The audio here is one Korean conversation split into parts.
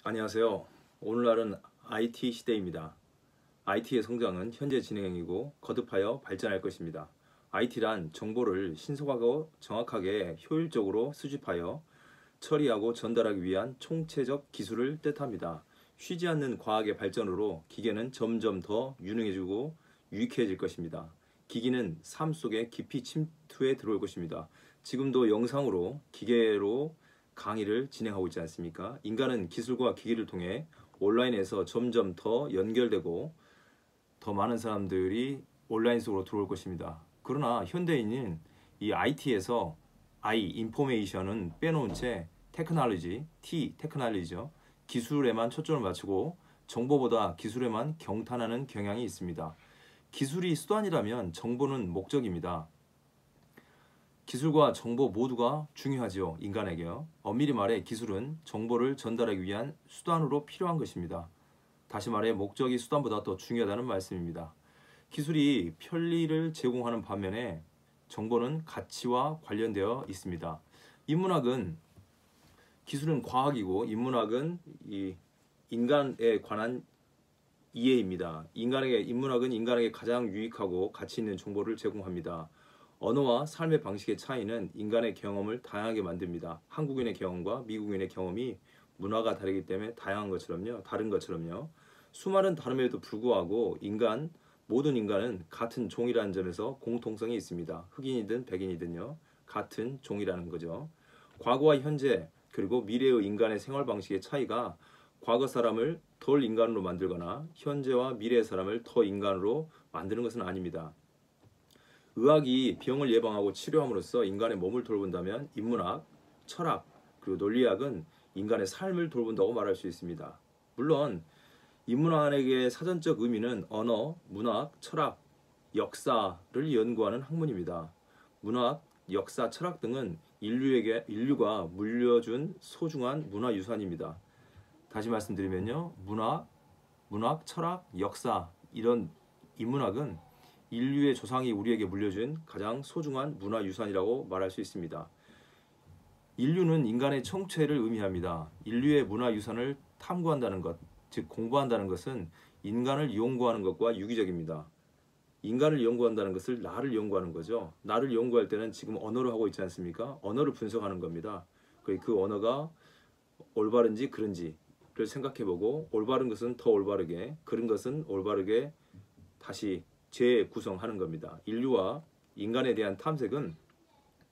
안녕하세요. 오늘날은 IT 시대입니다. IT의 성장은 현재 진행형이고 거듭하여 발전할 것입니다. IT란 정보를 신속하고 정확하게 효율적으로 수집하여 처리하고 전달하기 위한 총체적 기술을 뜻합니다. 쉬지 않는 과학의 발전으로 기계는 점점 더 유능해지고 유익해질 것입니다. 기기는 삶 속에 깊이 침투해 들어올 것입니다. 지금도 영상으로 기계로 강의를 진행하고 있지 않습니까? 인간은 기술과 기기를 통해 온라인에서 점점 더 연결되고 더 많은 사람들이 온라인 속으로 들어올 것입니다. 그러나 현대인은 이 IT에서 인포메이션은 빼놓은 채 테크놀로지, 테크놀로지죠. 기술에만 초점을 맞추고 정보보다 기술에만 경탄하는 경향이 있습니다. 기술이 수단이라면 정보는 목적입니다. 기술과 정보 모두가 중요하죠. 인간에게요. 엄밀히 말해 기술은 정보를 전달하기 위한 수단으로 필요한 것입니다. 다시 말해 목적이 수단보다 더 중요하다는 말씀입니다. 기술이 편리를 제공하는 반면에 정보는 가치와 관련되어 있습니다. 인문학은 기술은 과학이고 인문학은 인간에 관한 이해입니다. 인문학은 인간에게 가장 유익하고 가치 있는 정보를 제공합니다. 언어와 삶의 방식의 차이는 인간의 경험을 다양하게 만듭니다. 한국인의 경험과 미국인의 경험이 문화가 다르기 때문에 다른 것처럼요. 수많은 다름에도 불구하고 모든 인간은 같은 종이라는 점에서 공통성이 있습니다. 흑인이든 백인이든요. 같은 종이라는 거죠. 과거와 현재 그리고 미래의 인간의 생활 방식의 차이가 과거 사람을 덜 인간으로 만들거나 현재와 미래의 사람을 더 인간으로 만드는 것은 아닙니다. 의학이 병을 예방하고 치료함으로써 인간의 몸을 돌본다면 인문학, 철학, 그리고 논리학은 인간의 삶을 돌본다고 말할 수 있습니다. 물론 인문학의 사전적 의미는 언어, 문학, 철학, 역사를 연구하는 학문입니다. 문학, 역사, 철학 등은 인류가 물려준 소중한 문화유산입니다. 다시 말씀드리면요. 문학, 철학, 역사 이런 인문학은 인류의 조상이 우리에게 물려준 가장 소중한 문화유산이라고 말할 수 있습니다. 인류는 인간의 총체를 의미합니다. 인류의 문화유산을 탐구한다는 것, 즉 공부한다는 것은 인간을 연구하는 것과 유기적입니다. 인간을 연구한다는 것을 나를 연구하는 거죠. 나를 연구할 때는 지금 언어를 하고 있지 않습니까? 언어를 분석하는 겁니다. 그 언어가 올바른지 그른지를 생각해보고 올바른 것은 더 올바르게, 그른 것은 올바르게 다시 재구성하는 겁니다. 인류와 인간에 대한 탐색은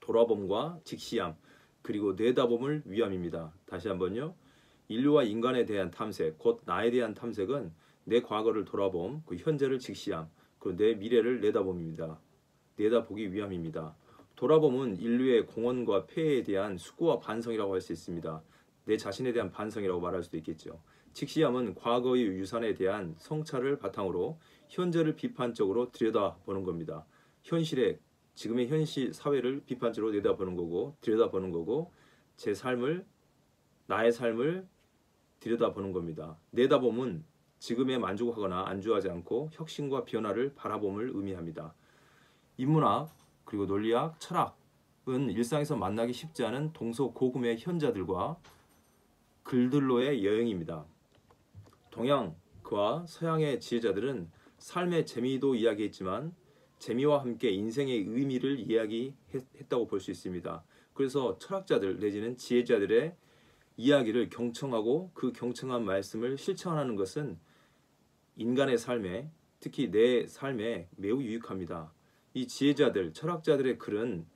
돌아봄과 직시함 그리고 내다봄을 위함입니다. 다시 한번요. 인류와 인간에 대한 탐색, 곧 나에 대한 탐색은 내 과거를 돌아봄, 그 현재를 직시함, 그리고 내 미래를 내다봄입니다. 내다보기 위함입니다. 돌아봄은 인류의 공헌과 폐해에 대한 숙고와 반성이라고 할 수 있습니다. 내 자신에 대한 반성이라고 말할 수도 있겠죠. 직시함은 과거의 유산에 대한 성찰을 바탕으로 현재를 비판적으로 들여다보는 겁니다. 지금의 현실 사회를 비판적으로 들여다보는 거고 나의 삶을 들여다보는 겁니다. 내다봄은 지금에 만족하거나 안주하지 않고 혁신과 변화를 바라봄을 의미합니다. 인문학, 그리고 논리학, 철학은 일상에서 만나기 쉽지 않은 동서고금의 현자들과 글들로의 여행입니다. 동양과 서양의 지혜자들은 삶의 재미도 이야기했지만 재미와 함께 인생의 의미를 이야기했다고 볼 수 있습니다. 그래서 철학자들 내지는 지혜자들의 이야기를 경청하고 그 경청한 말씀을 실천하는 것은 인간의 삶에, 특히 내 삶에 매우 유익합니다. 이 지혜자들, 철학자들의 글은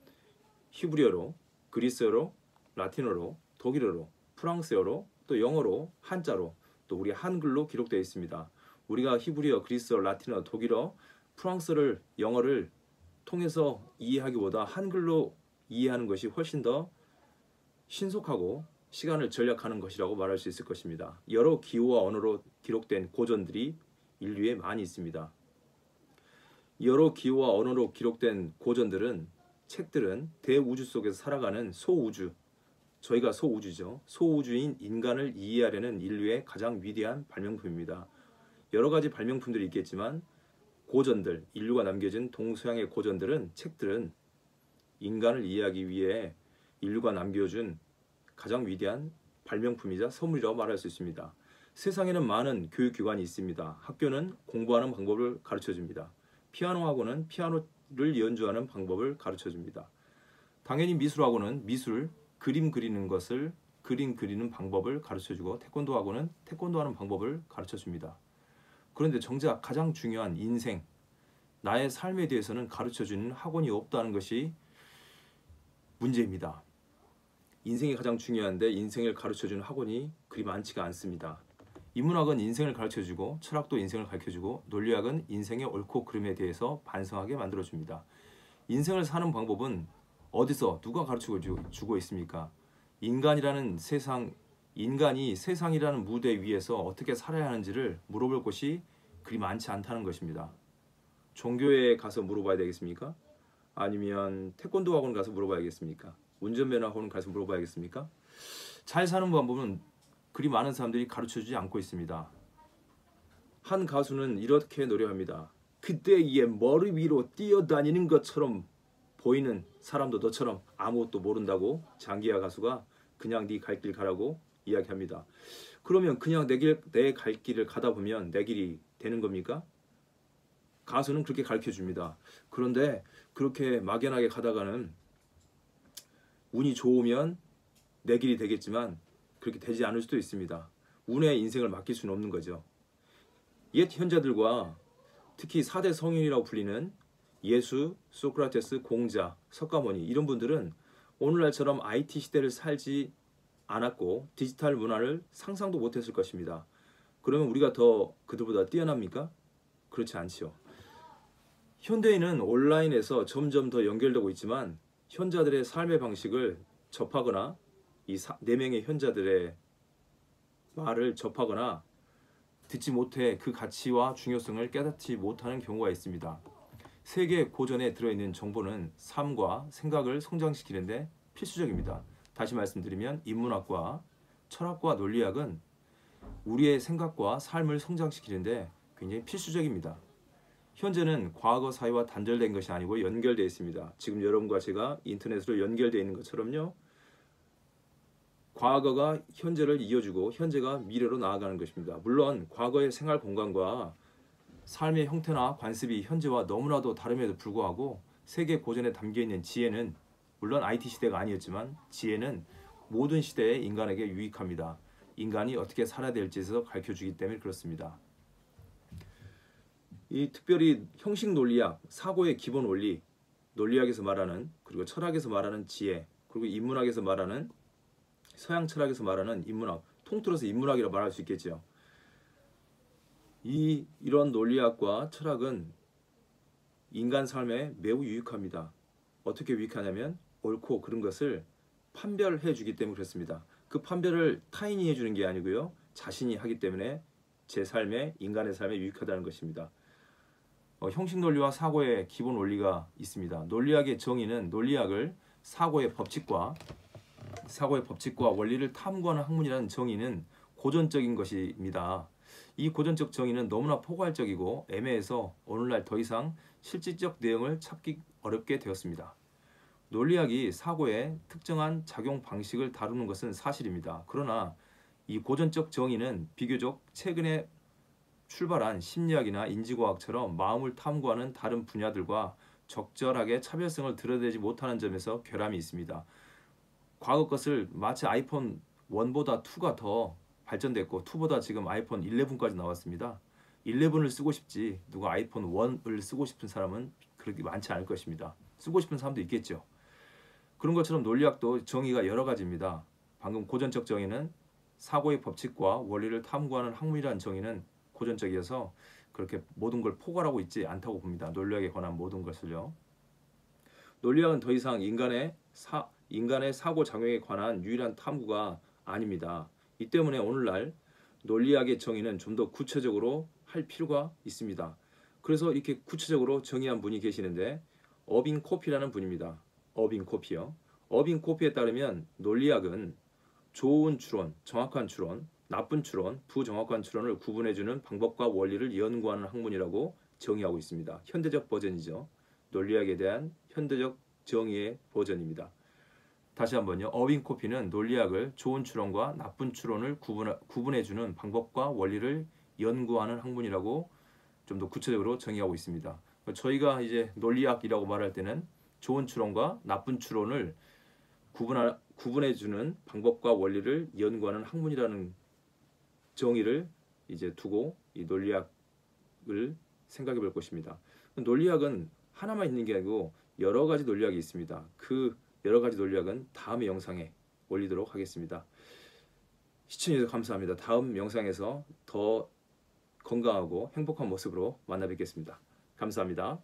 히브리어로, 그리스어로, 라틴어로, 독일어로, 프랑스어로, 또 영어로, 한자로, 또 우리 한글로 기록되어 있습니다. 우리가 히브리어, 그리스어, 라틴어, 독일어, 프랑스어를, 영어를 통해서 이해하기보다 한글로 이해하는 것이 훨씬 더 신속하고 시간을 절약하는 것이라고 말할 수 있을 것입니다. 여러 기호와 언어로 기록된 고전들이 인류에 많이 있습니다. 여러 기호와 언어로 기록된 책들은 대우주 속에서 살아가는 소우주, 저희가 소우주죠. 소우주인 인간을 이해하려는 인류의 가장 위대한 발명품입니다. 여러 가지 발명품들이 있겠지만 인류가 남겨진 동서양의 책들은 인간을 이해하기 위해 인류가 남겨준 가장 위대한 발명품이자 선물이라고 말할 수 있습니다. 세상에는 많은 교육기관이 있습니다. 학교는 공부하는 방법을 가르쳐줍니다. 피아노 학원은 피아노를 연주하는 방법을 가르쳐줍니다. 당연히 미술학원은 미술, 그림 그리는 것을 그림 그리는 방법을 가르쳐주고 태권도 학원은 태권도 하는 방법을 가르쳐줍니다. 그런데 정작 가장 중요한 인생, 나의 삶에 대해서는 가르쳐주는 학원이 없다는 것이 문제입니다. 인생이 가장 중요한데 인생을 가르쳐주는 학원이 그리 많지가 않습니다. 인문학은 인생을 가르쳐주고 철학도 인생을 가르쳐주고 논리학은 인생의 옳고 그름에 대해서 반성하게 만들어줍니다. 인생을 사는 방법은 어디서 누가 가르쳐주고 있습니까? 인간이라는 세상, 인간이 세상이라는 무대 위에서 어떻게 살아야 하는지를 물어볼 곳이 그리 많지 않다는 것입니다. 종교에 가서 물어봐야 되겠습니까? 아니면 태권도 학원 가서 물어봐야겠습니까? 운전면허 학원 가서 물어봐야겠습니까? 잘 사는 방법은 그리 많은 사람들이 가르쳐주지 않고 있습니다. 한 가수는 이렇게 노래합니다. 그때의 머리 위로 뛰어다니는 것처럼 보이는 사람도 너처럼 아무것도 모른다고 장기하 가수가 그냥 네 갈 길 가라고 이야기합니다. 그러면 그냥 내 갈 길을 가다 보면 내 길이 되는 겁니까? 가수는 그렇게 가르쳐줍니다. 그런데 그렇게 막연하게 가다가는 운이 좋으면 내 길이 되겠지만 그렇게 되지 않을 수도 있습니다. 운에 인생을 맡길 수는 없는 거죠. 옛 현자들과 특히 4대 성인이라고 불리는 예수, 소크라테스, 공자, 석가모니 이런 분들은 오늘날처럼 IT 시대를 살지 않았고 디지털 문화를 상상도 못했을 것입니다. 그러면 우리가 더 그들보다 뛰어납니까? 그렇지 않죠. 현대인은 온라인에서 점점 더 연결되고 있지만 현자들의 삶의 방식을 접하거나 이 4명의 현자들의 말을 접하거나 듣지 못해 그 가치와 중요성을 깨닫지 못하는 경우가 있습니다. 세계 고전에 들어있는 정보는 삶과 생각을 성장시키는데 필수적입니다. 다시 말씀드리면 인문학과 철학과 논리학은 우리의 생각과 삶을 성장시키는데 굉장히 필수적입니다. 현재는 과거 사회와 단절된 것이 아니고 연결되어 있습니다. 지금 여러분과 제가 인터넷으로 연결되어 있는 것처럼요. 과거가 현재를 이어주고 현재가 미래로 나아가는 것입니다. 물론 과거의 생활 공간과 삶의 형태나 관습이 현재와 너무나도 다름에도 불구하고 세계 고전에 담겨있는 지혜는 물론 IT 시대가 아니었지만 지혜는 모든 시대의 인간에게 유익합니다. 인간이 어떻게 살아야 될지에서 가르쳐주기 때문에 그렇습니다. 이 특별히 형식 논리학, 사고의 기본 원리, 논리학에서 말하는 그리고 철학에서 말하는 지혜, 그리고 인문학에서 말하는 서양 철학에서 말하는 인문학, 통틀어서 인문학이라고 말할 수 있겠죠. 이런 논리학과 철학은 인간 삶에 매우 유익합니다. 어떻게 유익하냐면 옳고 그른 것을 판별해 주기 때문에 그렇습니다. 그 판별을 타인이 해주는 게 아니고요. 자신이 하기 때문에 제 삶에 인간의 삶에 유익하다는 것입니다. 형식 논리와 사고의 기본 원리가 있습니다. 논리학의 정의는 논리학을 사고의 법칙과 원리를 탐구하는 학문이라는 정의는 고전적인 것입니다. 이 고전적 정의는 너무나 포괄적이고 애매해서 오늘날 더 이상 실질적 내용을 찾기 어렵게 되었습니다. 논리학이 사고의 특정한 작용 방식을 다루는 것은 사실입니다. 그러나 이 고전적 정의는 비교적 최근에 출발한 심리학이나 인지과학처럼 마음을 탐구하는 다른 분야들과 적절하게 차별성을 드러내지 못하는 점에서 결함이 있습니다. 과거 것을 마치 아이폰 1보다 2가 더 발전됐고 2보다 지금 아이폰 11까지 나왔습니다. 11을 쓰고 싶지 누가 아이폰 1을 쓰고 싶은 사람은 그렇게 많지 않을 것입니다. 쓰고 싶은 사람도 있겠죠. 그런 것처럼 논리학도 정의가 여러 가지입니다. 방금 고전적 정의는 사고의 법칙과 원리를 탐구하는 학문이라는 정의는 고전적이어서 그렇게 모든 걸 포괄하고 있지 않다고 봅니다. 논리학에 관한 모든 것을요. 논리학은 더 이상 인간의 사고 작용에 관한 유일한 탐구가 아닙니다. 이 때문에 오늘날 논리학의 정의는 좀 더 구체적으로 할 필요가 있습니다. 그래서 이렇게 구체적으로 정의한 분이 계시는데 어빙 코피라는 분입니다. 어빙 코피요. 어빙 코피에 따르면 논리학은 좋은 추론, 정확한 추론, 나쁜 추론, 부정확한 추론을 구분해주는 방법과 원리를 연구하는 학문이라고 정의하고 있습니다. 현대적 버전이죠. 논리학에 대한 현대적 정의의 버전입니다. 다시 한번요. 어윈 코피는 논리학을 좋은 추론과 나쁜 추론을 구분해주는 방법과 원리를 연구하는 학문이라고 좀 더 구체적으로 정의하고 있습니다. 저희가 이제 논리학이라고 말할 때는 좋은 추론과 나쁜 추론을 구분해주는 방법과 원리를 연구하는 학문이라는 정의를 이제 두고 이 논리학을 생각해 볼 것입니다. 논리학은 하나만 있는 게 아니고 여러 가지 논리학이 있습니다. 그 여러 가지 논리학은 다음 영상에 올리도록 하겠습니다. 시청해주셔서 감사합니다. 다음 영상에서 더 건강하고 행복한 모습으로 만나 뵙겠습니다. 감사합니다.